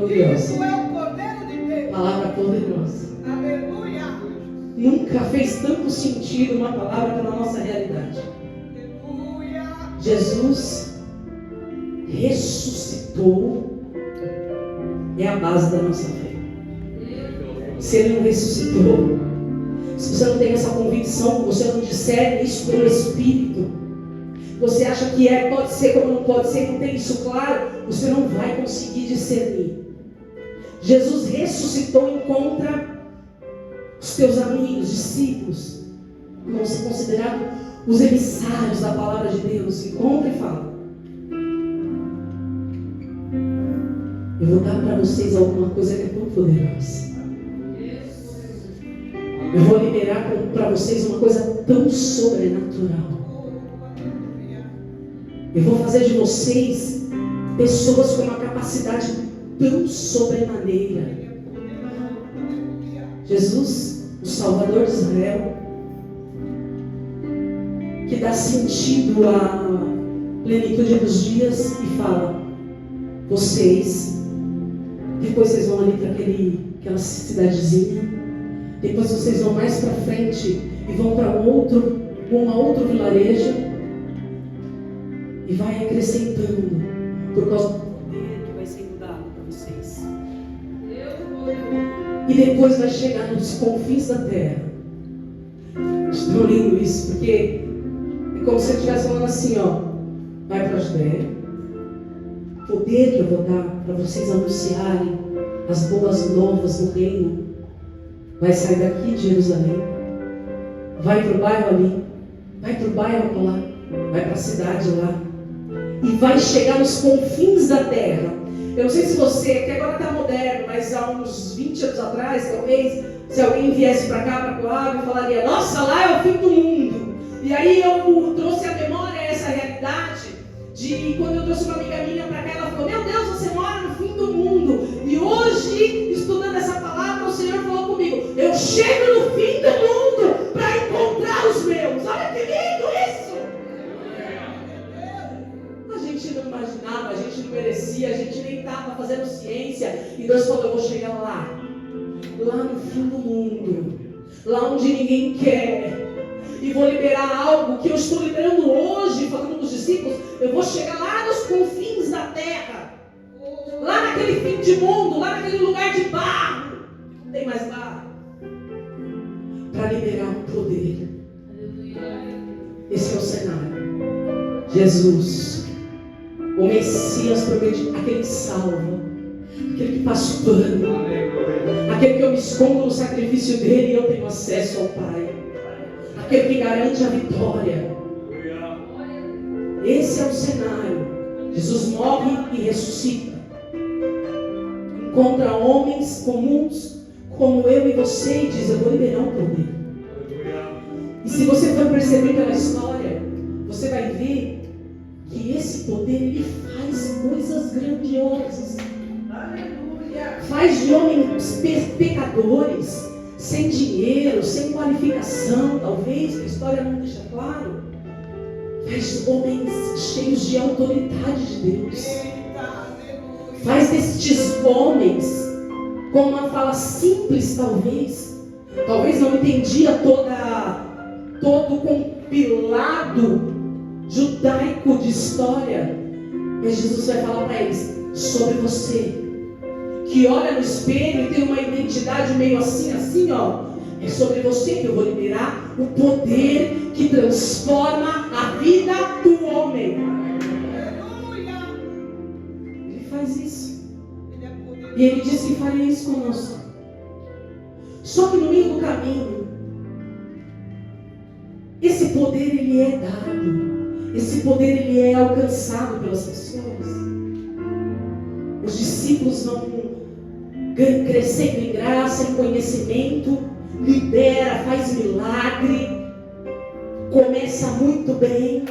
poderosa. Isso é o Cordeiro de Deus. Palavra poderosa. Aleluia. Nunca fez tanto sentido uma palavra pela nossa realidade. Aleluia. Jesus ressuscitou. É a base da nossa fé. Se Ele não ressuscitou, se você não tem essa convicção, você não discerne isso pelo Espírito, você acha que pode ser como não pode ser, não tem isso claro, você não vai conseguir discernir. Jesus ressuscitou, encontra os teus amigos, discípulos, que vão ser considerados os emissários da palavra de Deus. Encontra e fala: eu vou dar para vocês alguma coisa que é tão poderosa. Eu vou liberar para vocês uma coisa tão sobrenatural. Eu vou fazer de vocês pessoas com uma capacidade tão sobremaneira. Jesus, o Salvador de Israel, que dá sentido à plenitude dos dias e fala: vocês, depois vocês vão ali para aquela cidadezinha, depois vocês vão mais para frente e vão para uma outro vilarejo, e vai acrescentando por causa do poder que vai sendo dado para vocês. E depois vai chegar nos confins da terra. Acho tão lindo isso, porque é como se ele estivesse falando assim, ó: vai para a Judéia, o poder que eu vou dar para vocês anunciarem as boas novas do reino vai sair daqui de Jerusalém, vai para o bairro ali, vai para o bairro lá, vai para a cidade lá, e vai chegar nos confins da terra. Eu não sei se você, que agora está moderno, mas há uns 20 anos atrás, talvez, se alguém viesse para cá, para Coab, e falaria: nossa, lá é o fim do mundo. E aí eu trouxe à memória essa realidade de quando eu trouxe uma amiga minha para cá, ela falou: meu Deus, você mora no fim do mundo. E hoje, estudando essa palavra, o Senhor falou comigo: eu chego no fim do mundo para encontrar os meus. Olha que lindo isso! A gente não imaginava, a gente não merecia, a gente nem estava fazendo ciência. E Deus falou: eu vou chegar lá no fim do mundo, lá onde ninguém quer. E vou liberar algo que eu estou liberando hoje, falando com os discípulos. Eu vou chegar lá nos confins da terra, lá naquele fim de mundo, lá naquele lugar de barro, não tem mais barro, para liberar o poder. Esse é o cenário. Jesus, o Messias prometido, aquele que salva, aquele que faz pano, aquele que eu me escondo no sacrifício dele e eu tenho acesso ao Pai, aquele que garante a vitória. Esse é o cenário. Jesus morre e ressuscita, encontra homens comuns como eu e você e diz: eu vou liberar o poder. E se você for perceber pela história, você vai ver que esse poder, ele faz coisas grandiosas. Faz de homens pecadores, sem dinheiro, sem qualificação, talvez, que a história não deixa claro, faz homens cheios de autoridade de Deus. Faz destes homens com uma fala simples, talvez não entendia todo o compilado judaico de história, mas Jesus vai falar para eles: sobre você, que olha no espelho e tem uma identidade meio assim, ó, é sobre você que eu vou liberar o poder que transforma a vida do homem. Ele faz isso. E ele disse que faria isso conosco. Só que no meio do caminho, esse poder, ele é dado. Esse poder, ele é alcançado pelas pessoas. Os discípulos vão crescendo em graça, em conhecimento, libera, faz milagre, começa muito bem.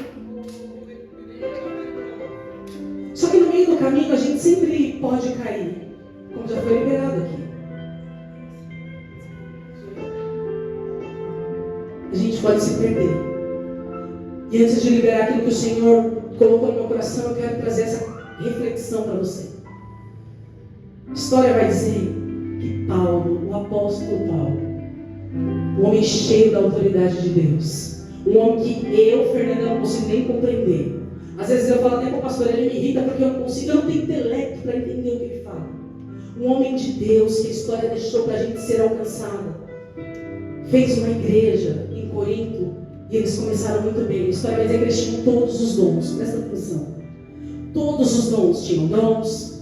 Só que no meio do caminho a gente sempre pode cair, como já foi liberado aqui. A gente pode se perder. E antes de liberar aquilo que o Senhor colocou no meu coração, eu quero trazer essa reflexão para você. A história vai dizer que Paulo, o apóstolo Paulo, o homem cheio da autoridade de Deus, um homem que eu, Fernanda, não consigo nem compreender. Às vezes eu falo até com o pastor, ele me irrita porque eu não consigo, eu não tenho intelecto para entender o que ele fala. Um homem de Deus que a história deixou para a gente ser alcançada. Fez uma igreja em Corinto e eles começaram muito bem. A história vai dizer que eles tinham todos os dons, presta atenção. Todos os dons,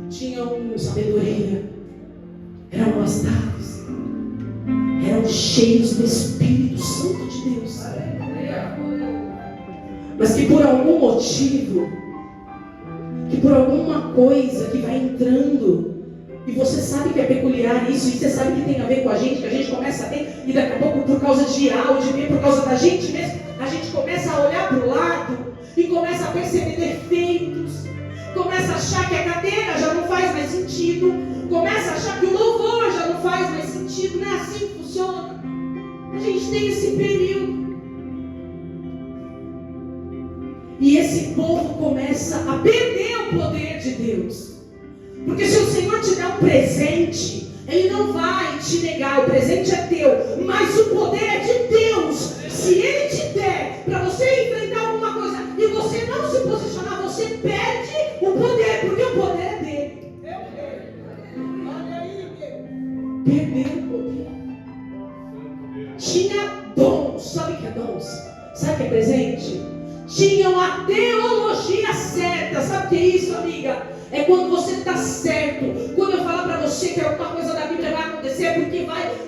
tinham sabedoria, eram bastados, eram cheios do Espírito Santo de Deus. Mas que por algum motivo, que por alguma coisa que vai entrando, e você sabe que é peculiar isso, e você sabe que tem a ver com a gente, que a gente começa a ter, e daqui a pouco por causa de áudio, por causa da gente mesmo, a gente começa a olhar para o lado e começa a perceber defeitos, começa a achar que a cadeira já não faz mais sentido, começa a achar que o louvor já não faz mais sentido, não é assim que funciona. A gente tem esse período. E esse povo começa a perder o poder de Deus. Porque se o Senhor te der um presente, Ele não vai te negar, o presente é teu, mas o poder é de Deus. Se Ele te der para você enfrentar alguma coisa e você não se posicionar, você perde o poder, porque o poder é dele. Perder o poder. Tinha dons, sabe o que é dons? Sabe o que é presente? Tinham a teologia certa. Sabe o que é isso, amiga? É quando você está certo. Quando eu falar para você que alguma coisa da Bíblia vai acontecer,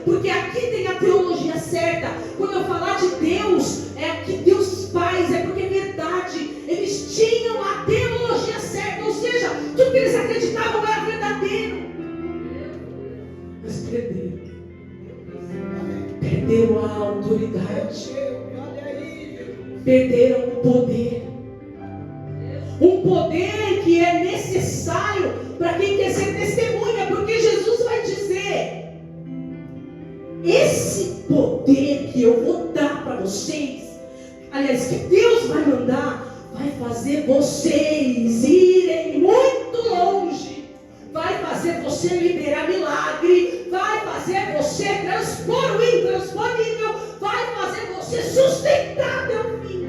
porque aqui tem a teologia certa. Quando eu falar de Deus, é aqui Deus faz, é porque é verdade. Eles tinham a teologia certa, ou seja, tudo que eles acreditavam era verdadeiro. Mas perderam. Perderam a autoridade. Perderam o poder. Um poder que é necessário para quem quer ser testemunha, porque Jesus vai dizer: esse poder que eu vou dar para vocês, aliás, que Deus vai mandar, vai fazer vocês irem muito longe, vai fazer você liberar milagre, vai fazer você transpor o intransponível, vai fazer você sustentar teu filho.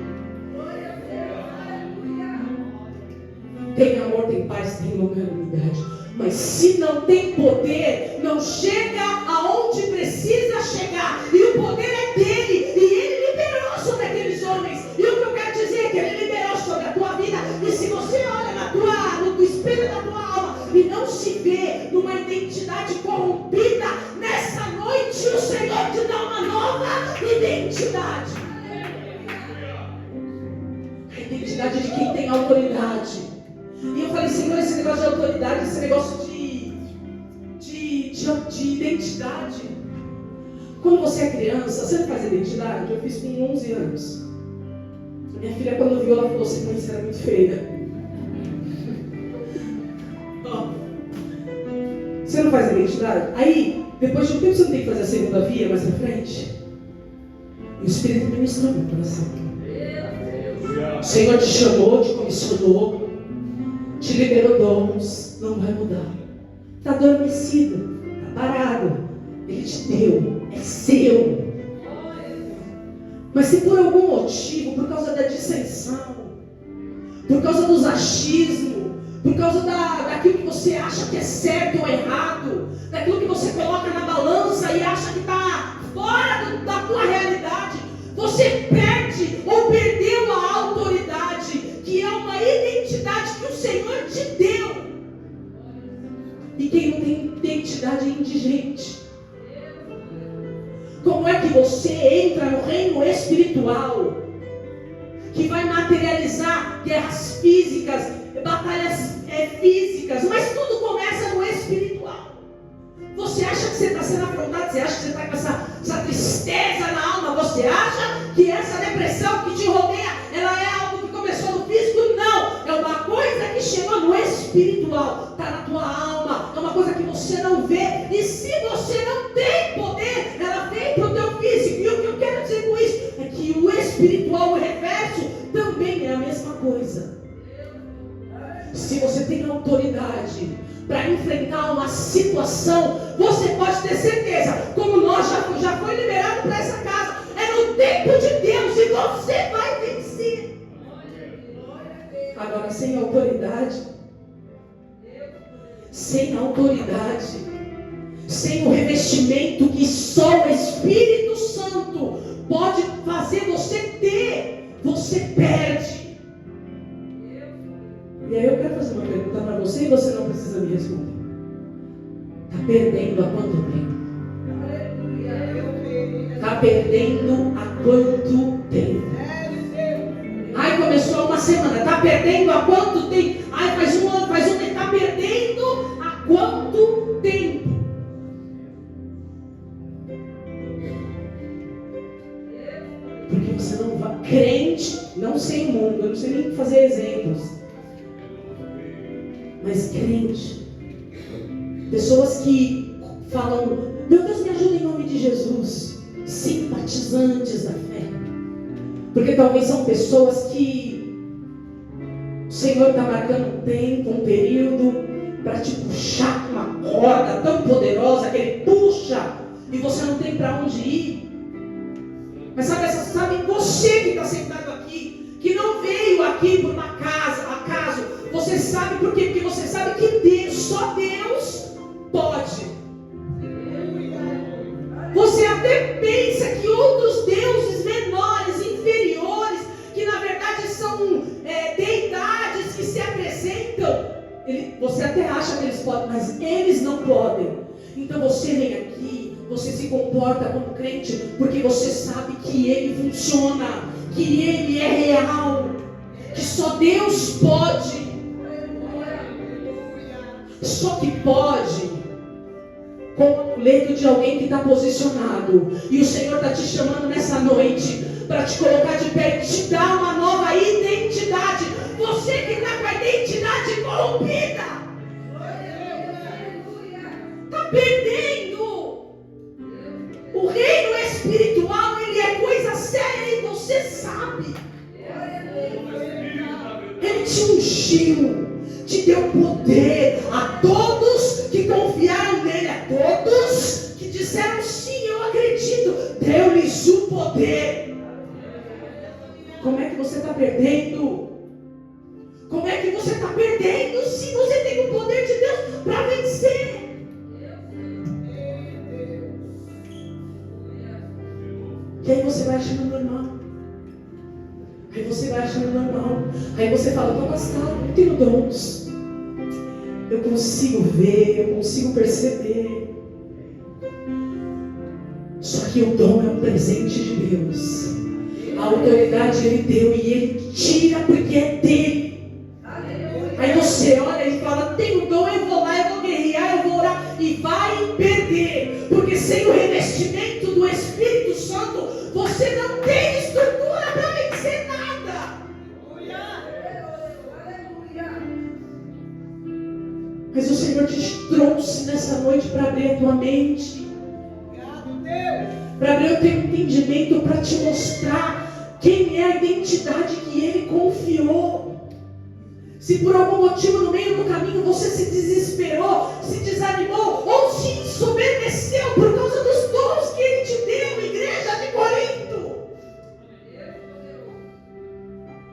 Tem amor, tem paz, tem longanimidade. Mas se não tem poder, não chega aonde precisa chegar. E o poder é dele. E ele liberou sobre aqueles homens. E o que eu quero dizer é que ele liberou sobre a tua vida. E se você olha no espelho da tua alma e não se vê numa identidade corrompida, nessa noite o Senhor te dá uma nova identidade. A identidade de quem tem autoridade. E eu falei: Senhor, esse negócio de autoridade, esse negócio de identidade. Quando você é criança, você não faz identidade? Eu fiz com 11 anos. A minha filha, quando viu, ela falou assim: mãe, você era muito feia. Você não faz identidade? Aí, depois de um tempo, você não tem que fazer a segunda via mais pra frente? E o Espírito ministrou no meu coração. O Senhor te chamou, te comissionou, te liberou dons, não vai mudar. Está adormecido, está parado. Ele te deu, é seu. Mas se por algum motivo, por causa da dissensão, por causa dos achismos, por causa daquilo que você acha que é certo ou errado, daquilo que você coloca na balança e acha que está fora da tua realidade, você perde ou perdeu a autoridade, que é uma identidade que o Senhor te deu. E quem não tem identidade é indigente. Como é que você entra no reino espiritual, que vai materializar guerras físicas, batalhas físicas, mas tudo começa no espiritual? Você acha que você está sendo afrontado? Você acha que você está com essa tristeza na alma? Você acha que essa depressão que te rodeia, ela é algo que começou no físico? Não, é uma coisa que chegou no espiritual, está na tua alma, é uma coisa que você não vê. E se você não tem poder, ela vem para o teu físico. E o que eu quero dizer com isso é que o espiritual, o reverso, também é a mesma coisa. Se você tem autoridade, para enfrentar uma situação, você pode ter certeza, como nós já foi liberado para essa casa, é no tempo de Deus e você vai vencer. Agora, sem autoridade, sem o revestimento que só o Espírito Santo pode fazer você ter, você perde. E aí eu quero fazer uma pergunta para você e você não precisa me responder. Está perdendo há quanto tempo? Está perdendo há quanto tempo? Ai, começou há uma semana. Está perdendo há quanto tempo? Ai, faz um ano, faz um tempo. Está perdendo há quanto tempo? Porque você não vai. Crente, não sei o mundo, eu não sei nem fazer exemplos. Mas crente, pessoas que falam, meu Deus, me ajuda em nome de Jesus, simpatizantes da fé, porque talvez são pessoas que o Senhor está marcando um tempo, um período, para te puxar com uma corda tão poderosa que Ele puxa e você não tem para onde ir. Mas sabe você que está sentado aqui, que não veio aqui por uma acaso. Você sabe por quê? Porque você sabe que Deus, só Deus pode. Você até pensa que outros deuses menores, inferiores, que na verdade são deidades que se apresentam, você até acha que eles podem, mas eles não podem. Então você vem aqui, você se comporta como crente, porque você sabe que Ele funciona, que Ele é real, que só Deus pode. Só que pode com o amuleto de alguém que está posicionado. E o Senhor está te chamando nessa noite para te colocar de pé e te dar uma nova identidade. Você que está com a identidade corrompida, está perdendo. O reino espiritual, ele é coisa séria e você sabe. Ele te ungiu, te deu poder a todos que confiaram nele, a todos que disseram sim, eu acredito, deu-lhes o poder. Como é que você está perdendo? Como é que você está perdendo se você tem o poder de Deus para vencer? E aí você vai achando normal. Aí você vai achando normal. Aí você fala, mas tá, eu tenho dons. Eu consigo ver, eu consigo perceber. Só que o dom é um presente de Deus. A autoridade Ele deu e Ele tira porque é dele. Aí você olha e fala, tenho dom, eu vou lá, eu vou guerrear, eu vou orar. E vai perder. Porque sem o revestimento do Espírito Santo, você não tem estrutura para vencer nada. Mas o Senhor te trouxe nessa noite para abrir a tua mente, para abrir o teu entendimento, para te mostrar quem é a identidade que Ele confiou. Se por algum motivo no meio do caminho você se desesperou, se desanimou ou se ensoberbeceu por causa dos dons que Ele te deu, igreja de Corinto,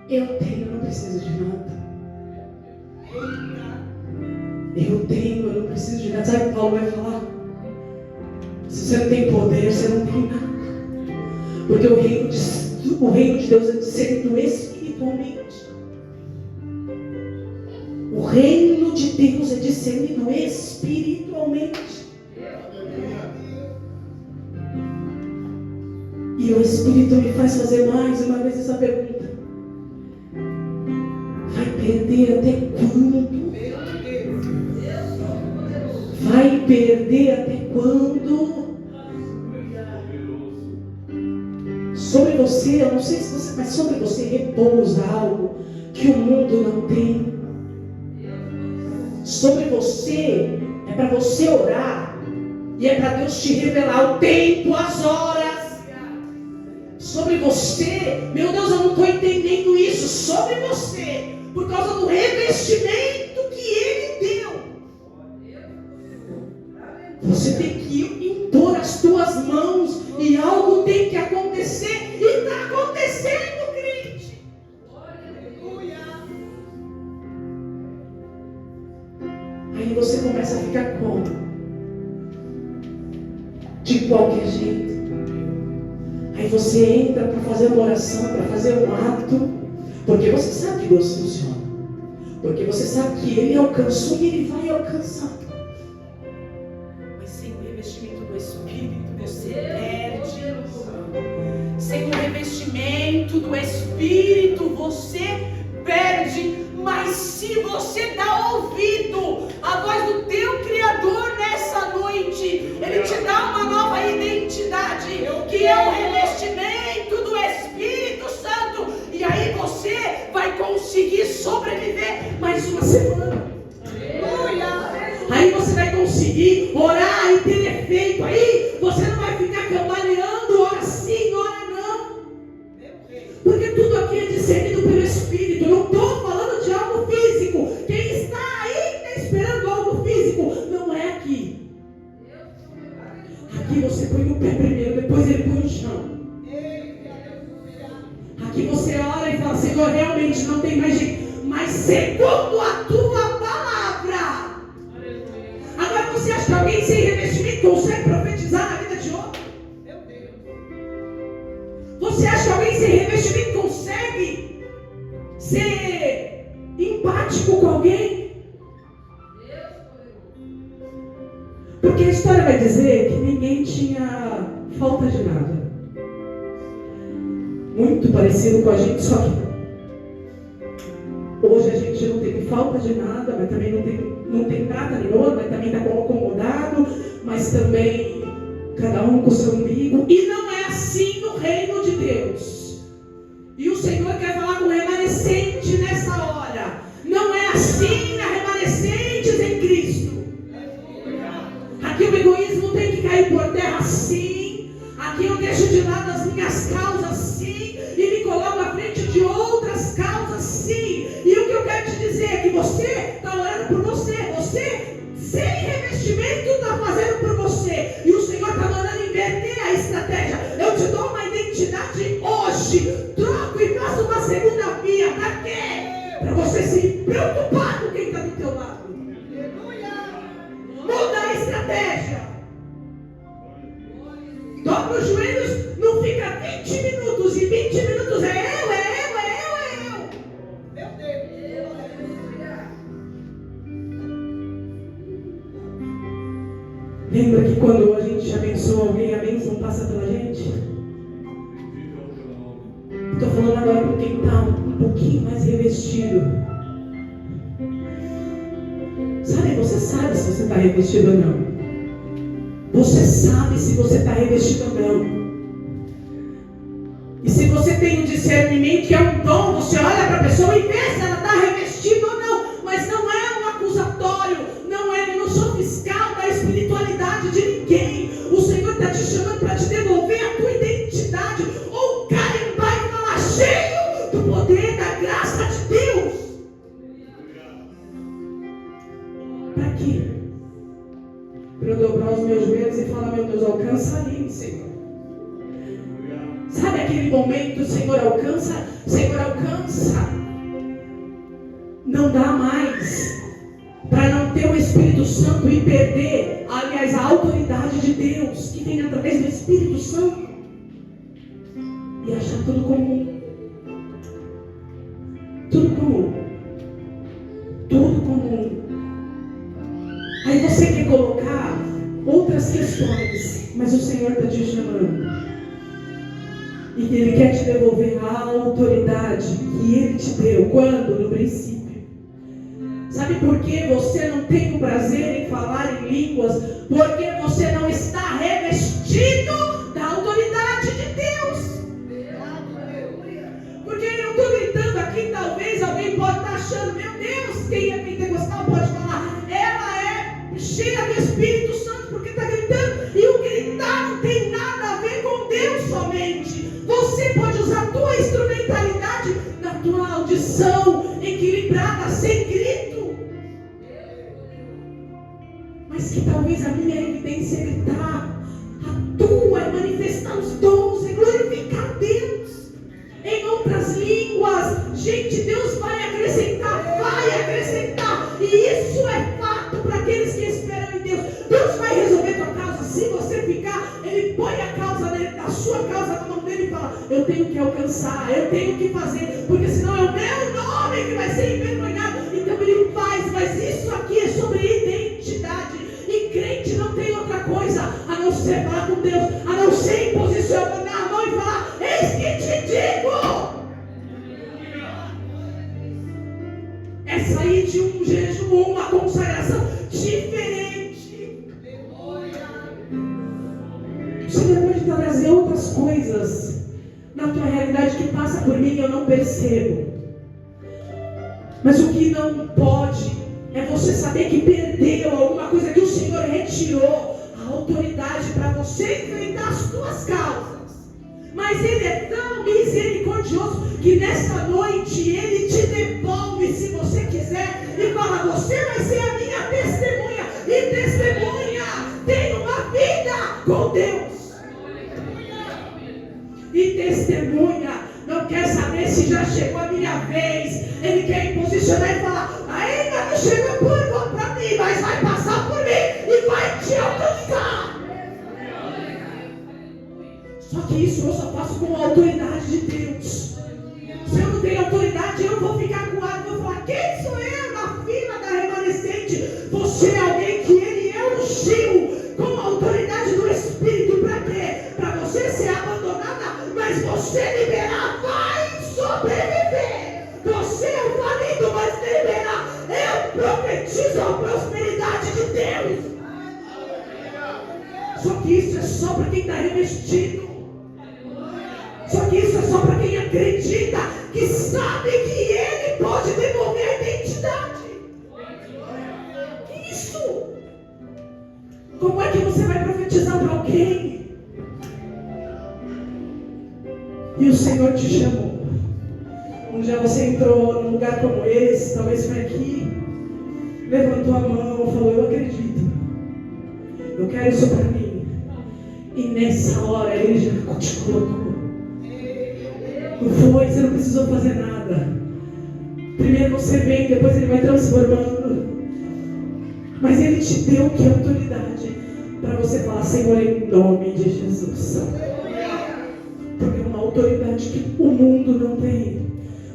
eu tenho, eu não preciso de nada. Eu tenho, eu não preciso de nada. Sabe o que Paulo vai falar? Se você não tem poder, você não tem nada. Porque o reino de Deus é discernido espiritualmente. O reino de Deus é discernido espiritualmente. E o Espírito me faz fazer mais uma vez essa pergunta. Vai perder até quando? Vai perder até quando? Sobre você, eu não sei se você, mas sobre você repousa algo que o mundo não tem. Sobre você, é para você orar, e é para Deus te revelar o tempo, as horas. Sobre você, meu Deus, eu não estou entendendo isso. Sobre você, por causa do revestimento que Ele deu. Aí você começa a ficar como? De qualquer jeito. Aí você entra para fazer uma oração, para fazer um ato, porque você sabe que Deus funciona. Porque você sabe que Ele alcançou e Ele vai alcançar. Mas sem o revestimento do Espírito, você perde. Sem o revestimento do Espírito, você perde. Mas se você dá ouvido à voz do teu Criador nessa noite, Ele te dá uma nova identidade, que é o revestimento do Espírito Santo. E aí você vai conseguir sobreviver mais uma semana. Aí você vai conseguir orar e ter efeito. Aí você não vai ficar cambaleando, ora sim, ora não. Porque tudo aqui é discernido pelo Espírito. Eu não estou falando de algo físico. Quem está ainda esperando algo físico, não é aqui. Aqui você põe o pé primeiro, depois ele põe o chão. Aqui você ora e fala: Senhor, realmente não tem mais jeito, mas segundo a tua palavra. Agora você acha que alguém sem revestimento consegue profetizar na vida de outro? Você acha que alguém sem revestimento consegue ser empático com alguém? Porque a história vai dizer que ninguém tinha falta de nada. Muito parecido com a gente, só que hoje a gente não tem falta de nada, mas também não tem nada nenhuma, mas também está acomodado, mas também cada um com o seu umbigo. E não é assim no reino de Deus. E o Senhor quer falar com o remanescente nessa hora. Não é assim na remanescentes em Cristo. Aqui o egoísmo tem que cair por terra, sim. Aqui eu deixo de lado as minhas causas, sim, e me coloco à frente de outras causas, sim. E o que eu quero te dizer é que você está orando por você. Você, sem revestimento, está fazendo por você. E o Senhor está mandando inverter a estratégia. Eu te dou uma identidade hoje. Troco e faço uma segunda via. Para quê? Para você se preocupar com quem está do teu lado. Muda a estratégia. Dobra os joelhos, não fica 20 minutos. E 20 minutos é eu. Meu Deus. Lembra que quando a gente abençoa alguém, a bênção passa pela gente? Estou falando agora com quem está um pouquinho mais revestido. Sabe, você sabe se você está revestido ou não. Você sabe se você está revestido ou não. E se você tem um discernimento, que é um dom, você olha para a pessoa e vê se ela está revestida ou não. Mas não é um acusatório, eu não sou fiscal da espiritualidade de ninguém. O Senhor está te chamando para te devolver a tua identidade, ou carimbar e falar cheio do poder da graça de Deus. Para quê? Para eu dobrar os meus joelhos e falar: meu Deus, alcança ali, Senhor. Sabe aquele momento, Senhor, alcança. Não dá mais para não ter o Espírito Santo e perder, aliás, a autoridade de Deus que vem através do Espírito Santo e achar tudo comum. Aí você quer colocar outras questões, mas o Senhor está te chamando. E Ele quer te devolver a autoridade que Ele te deu. Quando? No princípio. Sabe por que você não tem o prazer em falar em línguas? Porque você não está revestido da autoridade de Deus. Porque eu estou gritando aqui, talvez alguém pode estar achando: meu Deus, quem é pentecostal pode falar, ela é cheia do Espírito Santo porque está gritando. E o gritar não tem nada a ver com Deus somente. Você pode usar a tua instrumentalidade na tua audição equilibrada, sem grito. Mas que talvez a minha evidência é gritar, a tua é manifestar os dons, é glorificar Deus em outras línguas. Gente, Deus vai acrescentar, e isso é fato. fato para aqueles que esperam em Deus. Deus vai resolver tua causa. Se você ficar, Ele põe a causa dele, a sua causa na mão dele e fala: eu tenho que alcançar, eu tenho que fazer, porque senão é o meu nome que vai ser envergonhado. Então Ele faz, mas isso aqui é sobre identidade. E crente não tem outra coisa a não ser falar com Deus, a não ser posicionar a mão e falar: eis que te digo. É sair de um jejum, uma consagração diferente. Você pode trazer outras coisas na tua realidade que passa por mim e eu não percebo. Mas o que não pode é você saber que perdeu alguma coisa que o Senhor retirou a autoridade para você enfrentar as tuas causas. Mas Ele é tão misericordioso que nesta noite Ele te devolve, se você quiser, e fala: você vai ser a minha testemunha. E testemunha tem uma vida com Deus. E testemunha não quer saber se já chegou a minha vez. Ele quer posicionar e falar: ainda não chegou para mim, mas vai passar por mim e vai te alcançar. Só que isso eu só faço com a autoridade de Deus. Se eu não tenho autoridade, eu vou ficar com ar, vou falar: quem sou eu na fila da remanescente? Você é alguém que Ele ungiu com a autoridade do Espírito. Para quê? Para você ser abandonada, mas você liberar, vai sobreviver. Você é o falido, mas liberar. Eu profetizo a prosperidade de Deus. Só que isso é só para quem está revestido. Só que isso é só para quem acredita, que sabe que Ele pode devolver a identidade. Que isso? Como é que você vai profetizar para alguém? E o Senhor te chamou. Um dia você entrou num lugar como esse, talvez foi aqui, levantou a mão e falou: eu acredito, eu quero isso para mim. E nessa hora Ele já te colocou. Não foi, você não precisou fazer nada. Primeiro você vem, depois Ele vai transformando. Mas Ele te deu que autoridade para você falar: Senhor, em nome de Jesus. Porque é uma autoridade que o mundo não tem.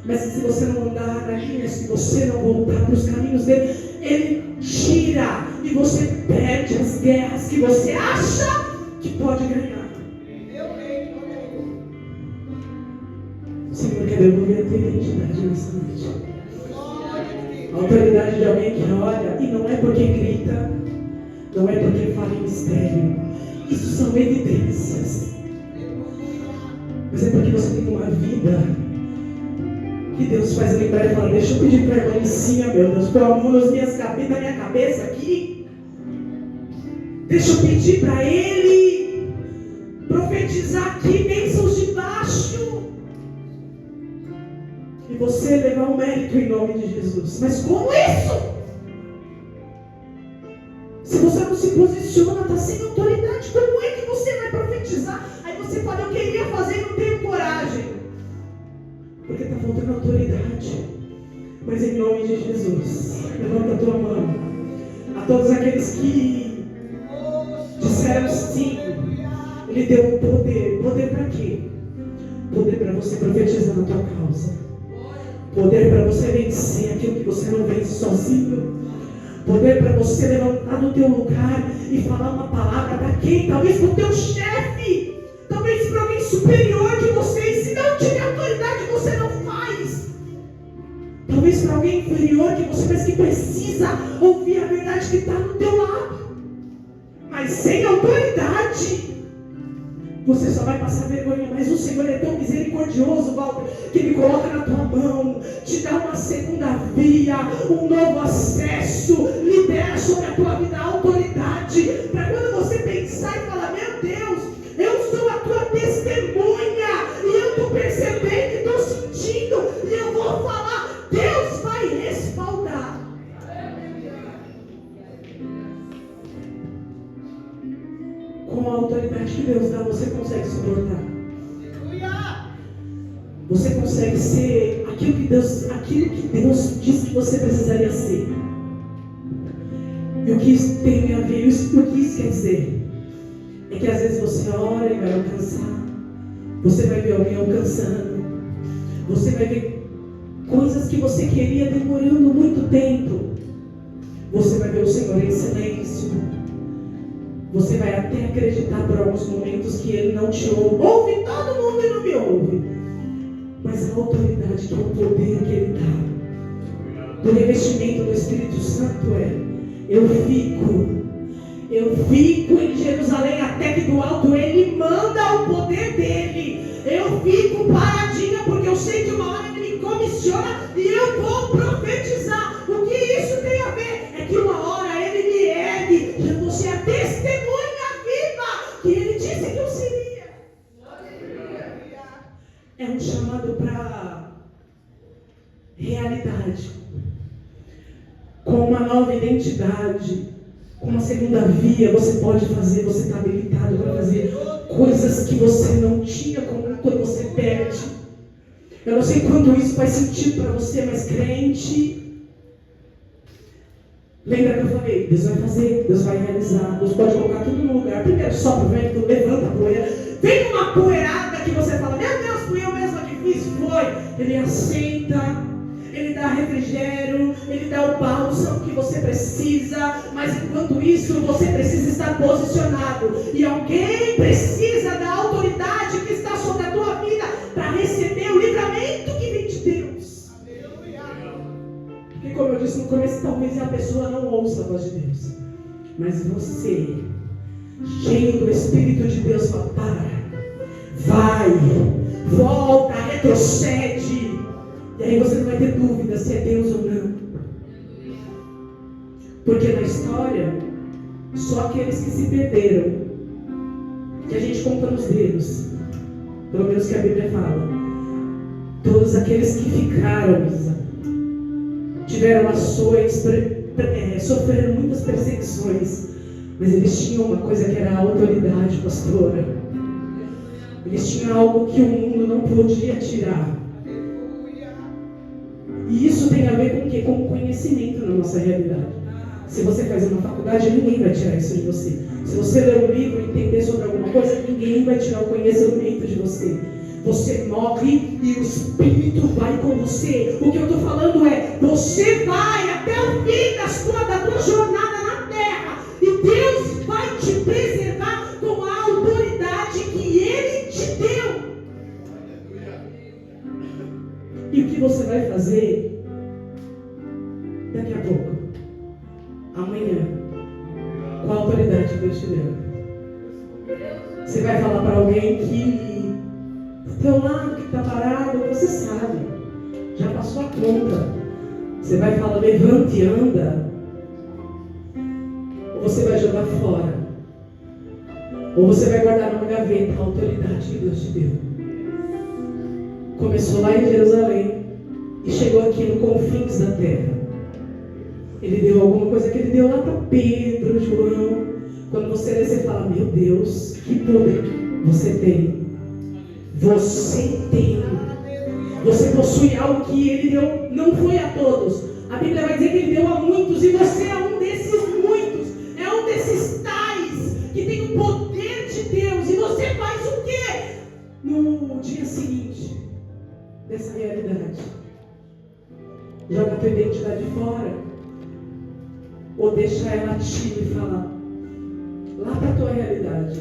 Mas se você não andar na linha, se você não voltar para os caminhos dele, Ele tira e você perde as guerras que você acha que pode ganhar. O Senhor quer devolver a tua identidade nessa noite. A autoridade de alguém que olha, e não é porque grita, não é porque fala em mistério. Isso são evidências. Mas é porque você tem uma vida que Deus faz lembrar e fala: deixa eu pedir para a irmã Licinha, meu Deus, põe a mão na minha cabeça aqui. Deixa eu pedir para Ele profetizar aqui bênçãos de baixo. E você levar o mérito em nome de Jesus. Mas como isso? Se você não se posiciona, está sem autoridade, como é que você vai profetizar? Aí você fala: eu queria fazer e não tenho coragem. Porque está faltando autoridade. Mas em nome de Jesus, levanta a tua mão. A todos aqueles que disseram sim, Ele deu poder. Poder para quê? Poder para você profetizar na tua causa. Poder para você vencer aquilo que você não vence sozinho. Poder para você levantar no teu lugar e falar uma palavra para quem? Talvez para o teu chefe. Talvez para alguém superior que você. E se não tiver autoridade, você não faz. Talvez para alguém inferior que você pensa que precisa ouvir a verdade que está no teu lado. Mas sem autoridade, você só vai passar vergonha. Mas o Senhor é tão misericordioso, Walter, que Ele coloca na tua mão, te dá uma segunda via, um novo acesso, libera sobre a tua vida a autoridade, para quando você pensar e falar: meu Deus, eu sou a tua testemunha, e eu estou percebendo, estou sentindo, e eu vou falar, Deus vai respaldar. Com a autoridade que Deus dá, você consegue suportar. Você consegue ser aquilo que Deus diz que você precisaria ser. E o que isso tem a ver, o que isso quer dizer? É que às vezes você ora e vai alcançar. Você vai ver alguém alcançando. Você vai ver coisas que você queria demorando muito tempo. Você vai ver o Senhor em silêncio. Você vai até acreditar por alguns momentos que Ele não te ouve. Ouve todo mundo e não me ouve. Mas a autoridade, que é o poder que Ele dá, do revestimento do Espírito Santo eu fico em Jerusalém até que do alto Ele manda o poder dEle. Eu fico paradinha porque eu sei que uma hora Ele me comissiona e eu vou profetizar. O que isso tem a ver? É que uma hora Ele me ergue. Já vou ser a testemunha viva que Ele disse que eu seria. É um chamado para realidade, com uma nova identidade, com uma segunda via. Você pode fazer, você está habilitado para fazer coisas que você não tinha como quando você perde. Eu não sei quanto isso faz sentido para você, mas crente, lembra que eu falei, Deus vai fazer, Deus vai realizar, Deus pode colocar tudo no lugar. Primeiro sopra o vento, levanta a poeira, vem uma poeirada que você fala, meu Deus, fui eu mesma que fiz, foi. Ele aceita, Ele dá refrigério, Ele dá o bálsamo que você precisa, mas enquanto isso você precisa estar posicionado, e alguém precisa da autoridade que está sobre a tua vida para receber o livramento que vem de Deus. Porque como eu disse no começo, talvez a pessoa não ouça a voz de Deus, mas você, cheio do Espírito de Deus, fala, para, vai, volta, retrocede. E aí você não vai ter dúvida se é Deus ou não. Porque na história, só aqueles que se perderam, que a gente conta nos dedos, pelo menos que a Bíblia fala, todos aqueles que ficaram, tiveram açoites, sofreram muitas perseguições, mas eles tinham uma coisa que era a autoridade, pastora. Eles tinham algo que o mundo não podia tirar. E isso tem a ver com o quê? Com o conhecimento na nossa realidade. Se você faz uma faculdade, ninguém vai tirar isso de você. Se você ler um livro e entender sobre alguma coisa, ninguém vai tirar o conhecimento de você. Você morre e o Espírito vai com você. O que eu estou falando é, você vai até o fim da tua jornada na terra. E Deus vai te preservar com a autoridade que Ele te deu. E o que você vai fazer daqui a pouco, amanhã, com a autoridade que Deus te deu? Você vai falar para alguém que do teu lado, que está parado, você sabe, já passou a conta. Você vai falar, levante e anda. Ou você vai jogar fora, ou você vai guardar numa gaveta a autoridade que Deus te deu. Começou lá em Jerusalém e chegou aqui no confins da terra. Ele deu alguma coisa que Ele deu lá para Pedro, João. Quando você lê, você fala, meu Deus, que poder você tem. Você tem. Você possui algo que Ele deu, não foi a todos. A Bíblia vai dizer que Ele deu a muitos, e você é um desses muitos. É um desses tais que tem o poder de Deus. E você faz o quê no dia seguinte dessa realidade? Joga a tua identidade fora, ou deixa ela ativa e fala lá para a tua realidade,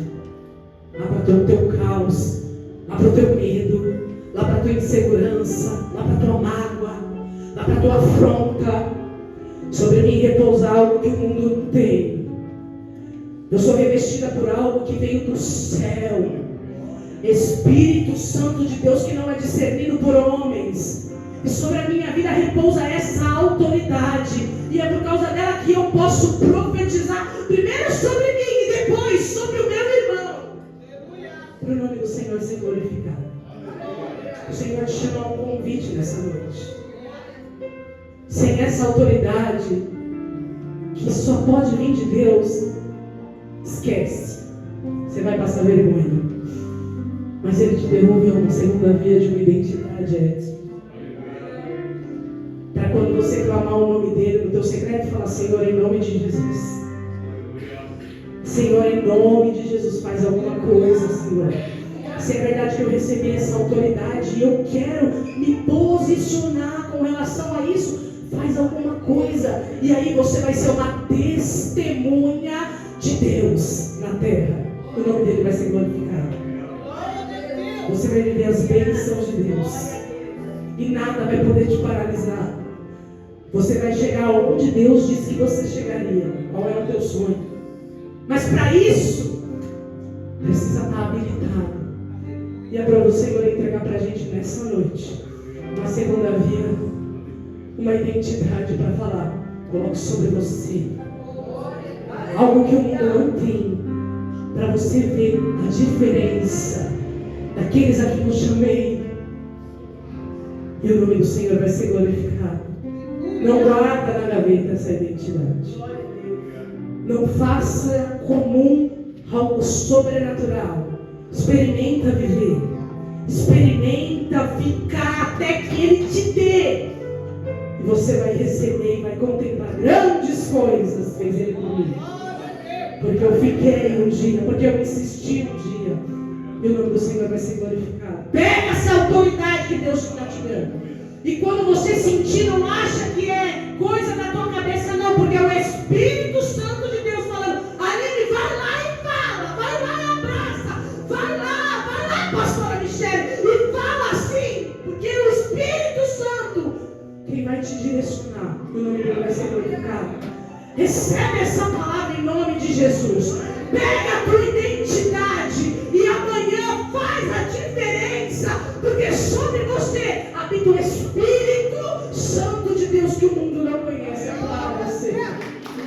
lá para o teu caos, lá para o teu medo, lá para a tua insegurança, lá para a tua mágoa, lá para a tua afronta. Sobre mim repousa algo que o mundo não tem. Eu sou revestida por algo que veio do céu, Espírito Santo de Deus, que não é discernido por homens. E sobre a minha vida repousa essa autoridade. E é por causa dela que eu posso profetizar primeiro sobre mim e depois sobre o meu irmão. Para o nome do Senhor ser glorificado. O Senhor te chama a um convite nessa noite. Sem essa autoridade, que só pode vir de Deus, esquece. Você vai passar vergonha. Mas Ele te devolve a uma segunda via de uma identidade, Edson. Para quando você clamar o nome dele no teu secreto, falar, Senhor, em nome de Jesus, Senhor, em nome de Jesus, faz alguma coisa, Senhor. Se é verdade que eu recebi essa autoridade e eu quero me posicionar com relação a isso, faz alguma coisa. E aí você vai ser uma testemunha de Deus na terra. O nome dele vai ser glorificado. Você vai viver as bênçãos de Deus. E nada vai poder te paralisar. Você vai chegar onde Deus disse que você chegaria. Qual é o teu sonho? Mas para isso, precisa estar habilitado. E é para o Senhor entregar para a gente nessa noite uma segunda via, uma identidade para falar. Coloque sobre você algo que o mundo não tem, para você ver a diferença daqueles a quem eu chamei. E o nome do Senhor vai ser glorificado. Não guarda na gaveta essa identidade. Não faça comum algo sobrenatural. Experimenta viver. Experimenta ficar até que Ele te dê. E você vai receber e vai contemplar grandes coisas, fez Ele comigo. Porque eu fiquei um dia, porque eu insisti um dia. E o nome do Senhor vai ser glorificado. Pega essa autoridade que Deus está te dando. E quando você sentir, não acha que é coisa da tua cabeça, não, porque é o Espírito Santo de Deus falando. Aline, vai lá e fala, vai lá e abraça, vai lá, pastora Michele, e fala assim, porque é o Espírito Santo quem vai te direcionar. O nome dele vai ser glorificado. Recebe essa palavra em nome de Jesus. Pega a tua identidade e amanhã faz a diferença, porque sobre você habita o Espírito